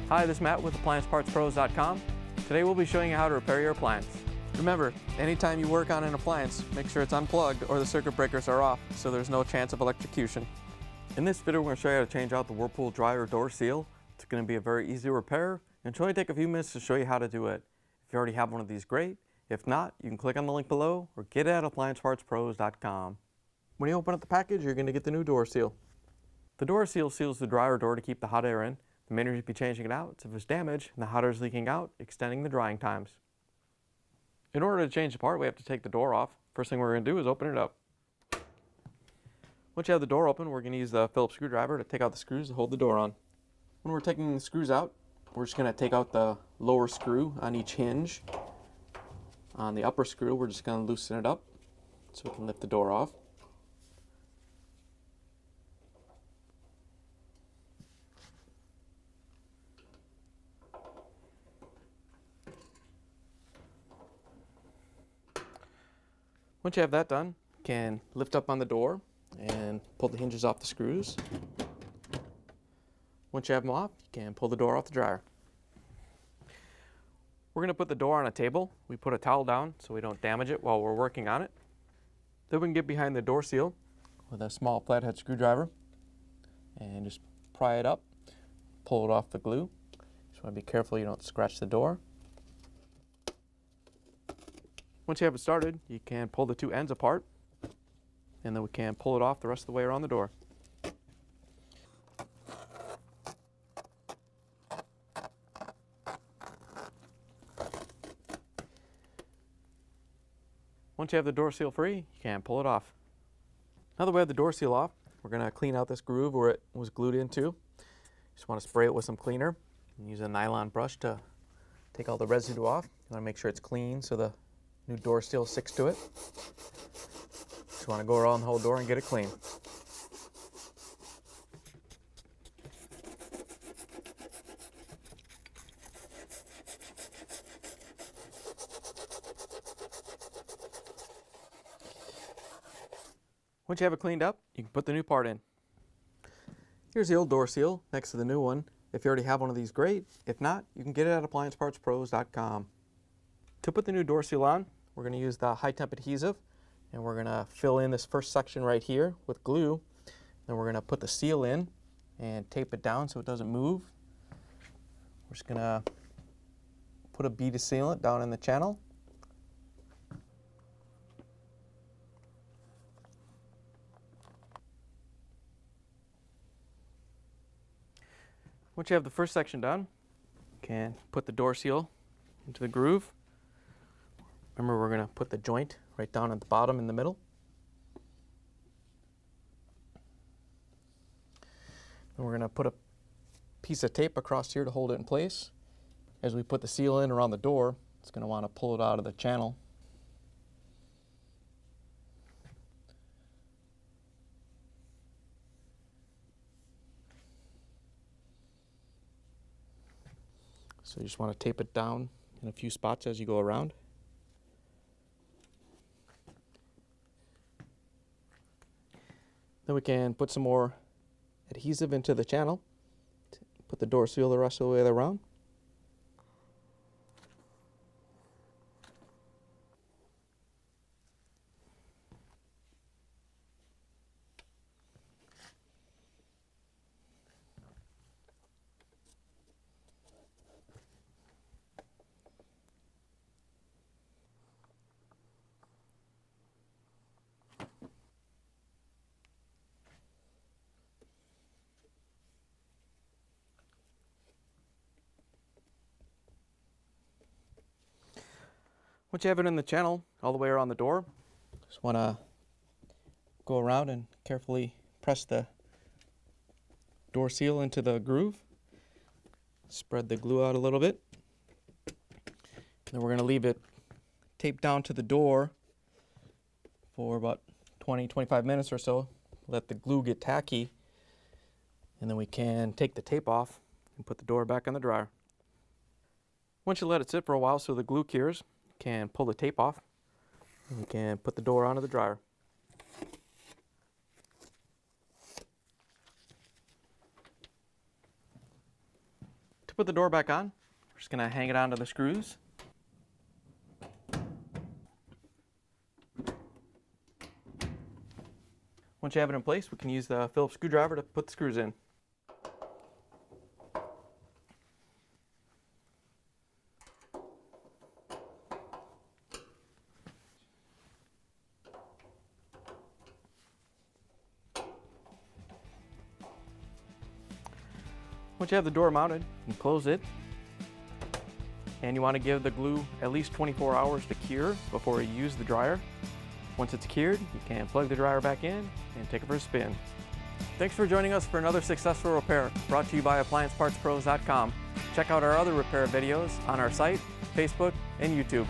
Hi, this is Matt with AppliancePartsPros.com. Today we'll be showing you how to repair your appliance. Remember, anytime you work on an appliance, make sure it's unplugged or the circuit breakers are off so there's no chance of electrocution. In this video, we're going to show you how to change out the Whirlpool dryer door seal. It's going to be a very easy repair and it'll only take a few minutes to show you how to do it. If you already have one of these, great. If not, you can click on the link below or get it at AppliancePartsPros.com. When you open up the package, you're going to get the new door seal. The door seal seals the dryer door to keep the hot air in. The main reason you'd be changing it out is if it's damaged and the hot air is leaking out, extending the drying times. In order to change the part, we have to take the door off. First thing we're going to do is open it up. Once you have the door open, we're going to use the Phillips screwdriver to take out the screws to hold the door on. When we're taking the screws out, we're just going to take out the lower screw on each hinge. On the upper screw, we're just going to loosen it up so we can lift the door off. Once you have that done, you can lift up on the door and pull the hinges off the screws. Once you have them off, you can pull the door off the dryer. We're going to put the door on a table. We put a towel down so we don't damage it while we're working on it. Then we can get behind the door seal with a small flathead screwdriver and just pry it up, pull it off the glue. Just want to be careful you don't scratch the door. Once you have it started, you can pull the two ends apart, and then we can pull it off the rest of the way around the door. Once you have the door seal free, you can pull it off. Now that we have the door seal off, we're going to clean out this groove where it was glued into. Just want to spray it with some cleaner and use a nylon brush to take all the residue off. You want to make sure it's clean so the new door seal sticks to it. Just want to go around the whole door and get it clean. Once you have it cleaned up, you can put the new part in. Here's the old door seal next to the new one. If you already have one of these, great. If not, you can get it at AppliancePartsPros.com. To put the new door seal on, we're going to use the high temp adhesive and we're going to fill in this first section right here with glue. Then we're going to put the seal in and tape it down so it doesn't move. We're just going to put a bead of sealant down in the channel. Once you have the first section done, you can put the door seal into the groove. Remember, we're going to put the joint right down at the bottom in the middle. Then we're going to put a piece of tape across here to hold it in place. As we put the seal in around the door, it's going to want to pull it out of the channel. So you just want to tape it down in a few spots as you go around. Then we can put some more adhesive into the channel. Put the door seal the rest of the way around. Once you have it in the channel all the way around the door, just want to go around and carefully press the door seal into the groove. Spread the glue out a little bit. Then we're going to leave it taped down to the door for about 20-25 minutes or so. Let the glue get tacky, and then we can take the tape off and put the door back on the dryer. Once you let it sit for a while so the glue cures, you can pull the tape off and you can put the door onto the dryer. To put the door back on, we're just going to hang it onto the screws. Once you have it in place, we can use the Phillips screwdriver to put the screws in. Once you have the door mounted, you can close it. And you want to give the glue at least 24 hours to cure before you use the dryer. Once it's cured, you can plug the dryer back in and take it for a spin. Thanks for joining us for another successful repair brought to you by AppliancePartsPros.com. Check out our other repair videos on our site, Facebook, and YouTube.